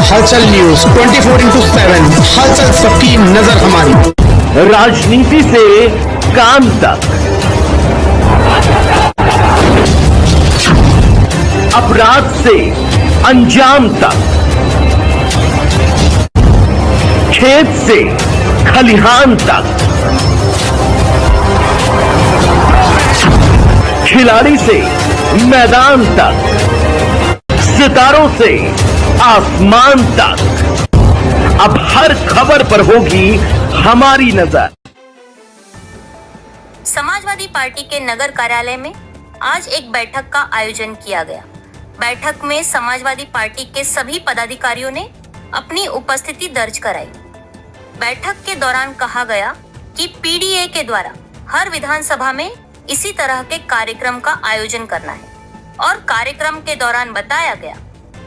हलचल न्यूज 24/7, हलचल सबकी नजर हमारी। राजनीति से काम तक, अपराध से अंजाम तक, खेत से खलिहान तक, खिलाड़ी से मैदान तक, सितारों से आसमान तक, अब हर खबर पर होगी हमारी नजर। समाजवादी पार्टी के नगर कार्यालय में आज एक बैठक का आयोजन किया गया। बैठक में समाजवादी पार्टी के सभी पदाधिकारियों ने अपनी उपस्थिति दर्ज कराई। बैठक के दौरान कहा गया कि पीडीए के द्वारा हर विधानसभा में इसी तरह के कार्यक्रम का आयोजन करना है और कार्यक्रम के दौरान बताया गया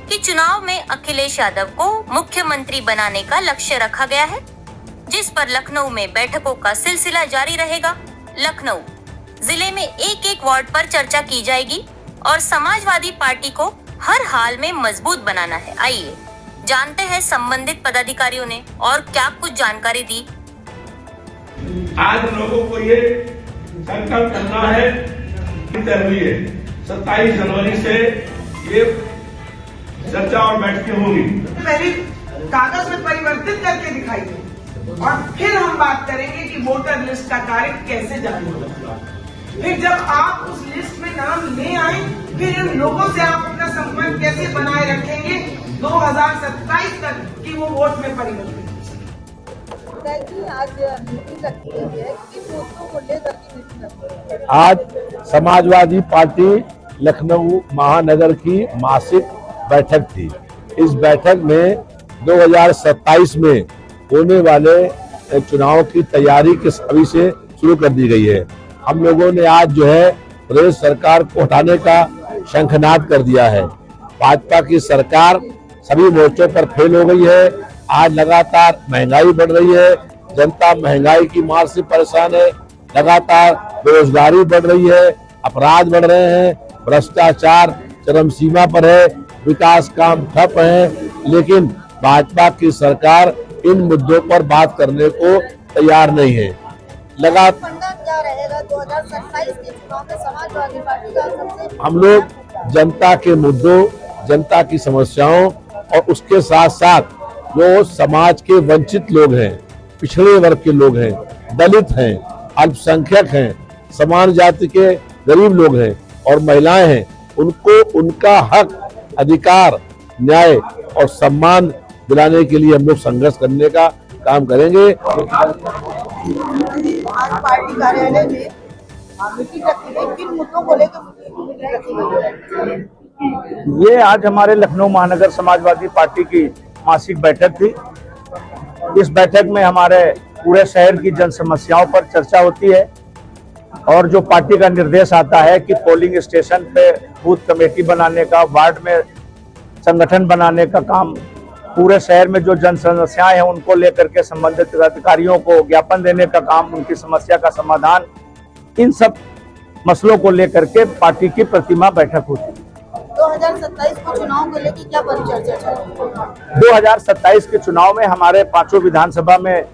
कि चुनाव में अखिलेश यादव को मुख्यमंत्री बनाने का लक्ष्य रखा गया है, जिस पर लखनऊ में बैठकों का सिलसिला जारी रहेगा। लखनऊ जिले में एक एक वार्ड पर चर्चा की जाएगी और समाजवादी पार्टी को हर हाल में मजबूत बनाना है। आइए जानते हैं संबंधित पदाधिकारियों ने और क्या कुछ जानकारी दी। आज लोगों को ये संकल्प करना है, 27 जनवरी से ये चर्चा और बैठकें होंगी। पहले कागज में परिवर्तित करके दिखाइए और फिर हम बात करेंगे कि वोटर लिस्ट का कार्य कैसे जारी होगा। फिर जब आप उस लिस्ट में नाम ले आए, फिर इन लोगों से आप अपना संपर्क कैसे बनाए रखेंगे 2027 तक कि वो वोट में परिवर्तित। आज समाजवादी पार्टी लखनऊ महानगर की मासिक बैठक थी। इस बैठक में 2027 में होने वाले चुनाव की तैयारी के अभी से शुरू कर दी गई है। हम लोगों ने आज जो है प्रदेश सरकार को हटाने का शंखनाद कर दिया है। भाजपा की सरकार सभी मोर्चों पर फेल हो गई है। आज लगातार महंगाई बढ़ रही है, जनता महंगाई की मार से परेशान है, लगातार बेरोजगारी बढ़ रही है, अपराध बढ़ रहे हैं, भ्रष्टाचार चरम सीमा पर है, विकास काम ठप है। लेकिन भाजपा की सरकार इन मुद्दों पर बात करने को तैयार नहीं है। लगातार क्या रहेगा 2027 के चुनाव में समाजवादी पार्टी का सबसे हम लोग जनता के मुद्दों, जनता की समस्याओं और उसके साथ साथ जो समाज के वंचित लोग हैं, पिछड़े वर्ग के लोग हैं, दलित हैं, अल्पसंख्यक हैं, समान जाति के गरीब लोग हैं और महिलाएं हैं, उनको उनका हक, अधिकार, न्याय और सम्मान दिलाने के लिए हम लोग संघर्ष करने का काम करेंगे। आज पार्टी कार्यालय में मीटिंग रखी गई, किन मुद्दों को लेकर मीटिंग रखी गई? ये आज हमारे लखनऊ महानगर समाजवादी पार्टी की मासिक बैठक थी। इस बैठक में हमारे पूरे शहर की जन समस्याओं पर चर्चा होती है और जो पार्टी का निर्देश आता है कि पोलिंग स्टेशन पे बूथ कमेटी बनाने का, वार्ड में संगठन बनाने का काम, पूरे शहर में जो जन समस्याएं हैं उनको लेकर के संबंधित अधिकारियों को ज्ञापन देने का काम, उनकी समस्या का समाधान, इन सब मसलों को लेकर के पार्टी की प्रतिमा बैठक होती है। 2027 के चुनाव को लेकर क्या परिचर्चा चल रही है? 2027 के चुनाव में हमारे पांचों विधानसभा में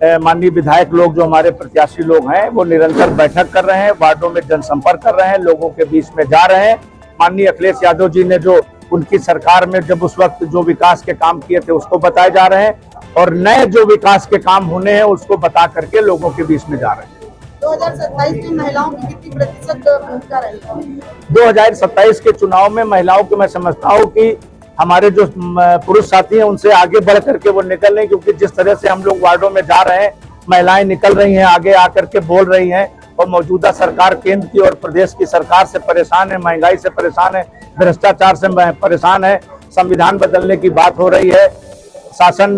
माननीय विधायक लोग, जो हमारे प्रत्याशी लोग हैं, वो निरंतर बैठक कर रहे हैं, वार्डों में जनसंपर्क कर रहे हैं, लोगों के बीच में जा रहे हैं। माननीय अखिलेश यादव जी ने जो उनकी सरकार में जब उस वक्त जो विकास के काम किए थे उसको बताए जा रहे हैं और नए जो विकास के काम होने हैं उसको बता करके लोगों के बीच में जा रहे हैं। 2027 में महिलाओं की कितनी प्रतिशत भूमिका रहेगी? 2027 के चुनाव में महिलाओं को मैं समझता हूँ कि हमारे जो पुरुष साथी हैं उनसे आगे बढ़ करके वो निकल रहे हैं, क्योंकि जिस तरह से हम लोग वार्डों में जा रहे हैं, महिलाएं निकल रही हैं, आगे आकर के बोल रही हैं और मौजूदा सरकार केंद्र की और प्रदेश की सरकार से परेशान है, महंगाई से परेशान है, भ्रष्टाचार से परेशान है, संविधान बदलने की बात हो रही है, शासन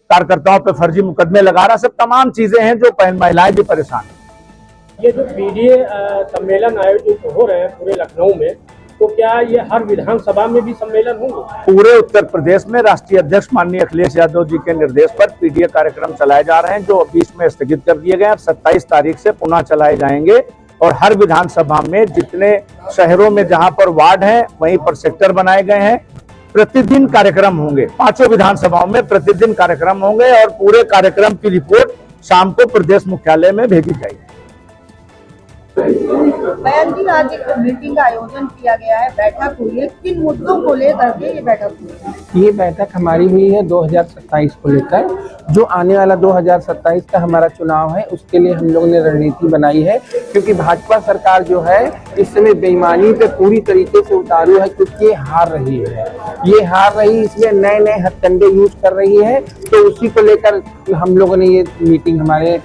कार्यकर्ताओं पे फर्जी मुकदमे लगा रहा, सब तमाम चीजें हैं जो महिलाएं भी परेशान है। ये जो पीडीए सम्मेलन आयोजित हो रहे हैं पूरे लखनऊ में, तो क्या ये हर विधानसभा में भी सम्मेलन होंगे? पूरे उत्तर प्रदेश में राष्ट्रीय अध्यक्ष माननीय अखिलेश यादव जी के निर्देश पर पीडीए कार्यक्रम चलाए जा रहे हैं, जो बीच में स्थगित कर दिए गए हैं। 27 तारीख से पुनः चलाए जाएंगे और हर विधानसभा में जितने शहरों में जहां पर वार्ड हैं वहीं पर सेक्टर बनाए गए हैं प्रतिदिन कार्यक्रम होंगे, 5 विधानसभाओं में प्रतिदिन कार्यक्रम होंगे और पूरे कार्यक्रम की रिपोर्ट शाम को प्रदेश मुख्यालय में भेजी जाएगी। बयान जी, आज एक मीटिंग का आयोजन किया गया है, बैठक हुई है, किन मुद्दों को लेकर के ये बैठक हुई है? ये बैठक हमारी हुई है 2027 को लेकर। जो आने वाला 2027 का हमारा चुनाव है उसके लिए हम लोगों ने रणनीति बनाई है, क्योंकि भाजपा सरकार जो है इस समय बेईमानी पे पूरी तरीके से उतारू है, क्योंकि ये हार रही है। ये हार रही इसलिए नए नए हथकंडे यूज कर रही है, तो उसी को लेकर हम लोगों ने ये मीटिंग हमारे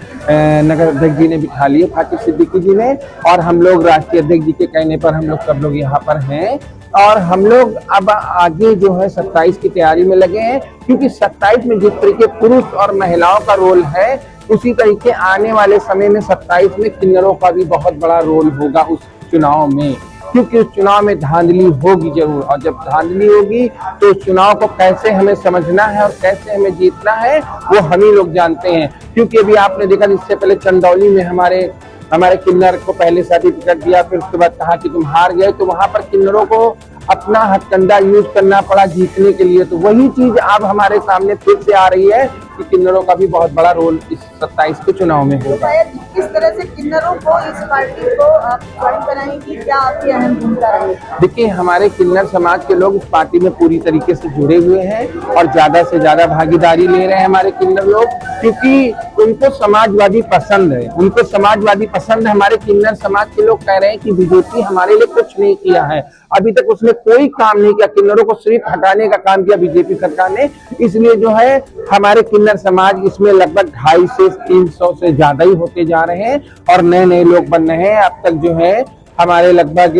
नगर अध्यक्ष जी ने बिठा ली है, फातिह सिद्दीकी जी ने, और हम लोग राष्ट्रीय अध्यक्ष जी के कहने पर हम लोग सब लोग यहाँ पर हैं। और हम लोग अब आगे जो है 27 की तैयारी में लगे हैं, क्योंकि 27 में जिस तरीके पुरुष और महिलाओं का रोल है उसी तरीके आने वाले समय में 27 में किन्नरों का भी बहुत बड़ा रोल होगा उस चुनाव में, क्योंकि उस चुनाव में धांधली होगी जरूर, और जब धांधली होगी तो उस चुनाव को कैसे हमें समझना है और कैसे हमें जीतना है वो हम ही लोग जानते हैं। क्योंकि अभी आपने देखा इससे पहले चंदौली में हमारे किन्नर को पहले सर्टिफिकेट दिया, फिर उसके बाद कहा कि तुम हार गए, तो वहां पर किन्नरों को अपना हथकंडा यूज करना पड़ा जीतने के लिए। तो वही चीज अब हमारे सामने फिर से आ रही है कि किन्नरों का भी बहुत बड़ा रोल इस 27 के चुनाव में होगा। किस तरह से किन्नरों को इस पार्टी को आप ज्वाइन कराएंगे, क्या आपकी अहम भूमिका रहेगी? देखिए, हमारे किन्नर समाज के लोग इस पार्टी में पूरी तरीके से जुड़े हुए हैं और ज्यादा से ज्यादा भागीदारी ले रहे हैं हमारे किन्नर लोग, क्योंकि उनको समाजवादी पसंद है, उनको समाजवादी पसंद है। हमारे किन्नर समाज के लोग कह रहे हैं कि बीजेपी हमारे लिए कुछ नहीं किया है, अभी तक उसने कोई काम नहीं किया, किन्नरों को सिर्फ हटाने का काम किया बीजेपी सरकार ने। इसलिए जो है हमारे किन्नर समाज इसमें लगभग 250 से 300 से ज्यादा ही होते जा रहे हैं और नए नए लोग बन रहे हैं। अब तक जो है हमारे लगभग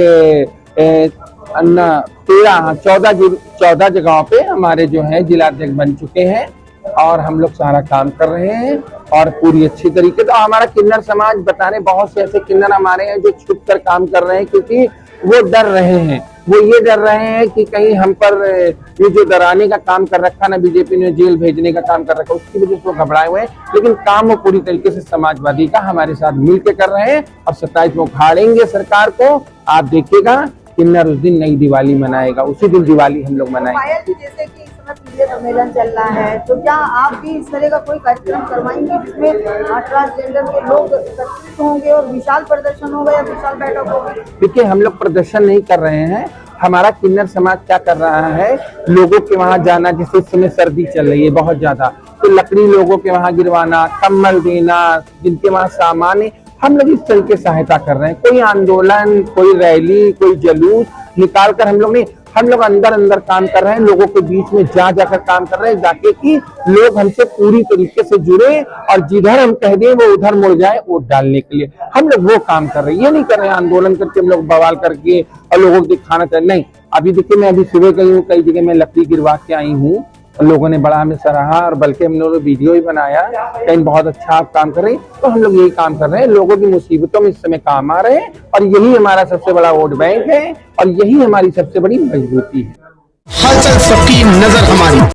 14 जगहों पे हमारे जो है जिलाध्यक्ष बन चुके हैं और हम लोग सारा काम कर रहे हैं और पूरी अच्छी तरीके से। हमारा किन्नर समाज बताने, बहुत से ऐसे किन्नर हमारे हैं जो छुप कर काम कर रहे हैं, क्योंकि वो डर रहे हैं, वो ये डर रहे हैं कि कहीं हम पर ये जो डराने का काम कर रखा ना बीजेपी ने, जेल भेजने का काम कर रखा, उसकी वजह से वो घबराए हुए हैं। लेकिन काम वो पूरी तरीके से समाजवादी का हमारे साथ मिलकर कर रहे हैं और 27 में उखाड़ेंगे सरकार को। आप देखिएगा किन्नर उस दिन नई दिवाली मनाएगा, उसी दिन दिवाली हम लोग मनाएंगे। पायल जी, जैसे कि इस समय पीले सम्मेलन चल रहा है, तो क्या आप भी इस तरह का कोई कार्यक्रम करवाएंगे जिसमें ट्रांसजेंडर के लोग एकत्रित होंगे और विशाल प्रदर्शन होगा या विशाल बैठक होगी? देखिए, हम लोग प्रदर्शन नहीं कर रहे हैं, हमारा किन्नर समाज क्या कर रहा है, लोगों के वहां जाना, जैसे इस समय सर्दी चल रही है बहुत ज्यादा, तो लकड़ी लोगों के वहां गिरवाना, कम्बल देना, जिनके वहां सामान है, हम लोग इस तरीके सहायता कर रहे हैं। कोई आंदोलन, कोई रैली, कोई जुलूस निकाल कर हम लोग नहीं, हम लोग अंदर अंदर काम कर रहे हैं, लोगों के बीच में जाकर काम कर रहे हैं, जाके कि लोग हमसे पूरी तरीके से जुड़े और जिधर हम कह दें वो उधर मुड़ जाए वोट डालने के लिए हम लोग वो काम कर रहे हैं। ये नहीं कर रहे हैं आंदोलन करके हम लोग बवाल करके और लोगों को दिखाना चाहिए, नहीं। अभी देखिए, मैं अभी सुबह गई हूँ, कई जगह मैं लकड़ी गिरवा के आई हूँ, लोगों ने बड़ा हमें सराहा और बल्कि हम लोगों ने वीडियो भी बनाया, कहीं बहुत अच्छा आप काम कर रहे हैं। तो हम लोग यही काम कर रहे हैं, लोगों की मुसीबतों में इस समय काम आ रहे हैं और यही हमारा सबसे बड़ा वोट बैंक है और यही हमारी सबसे बड़ी मजबूती है। हलचल सबकी नजर हमारी।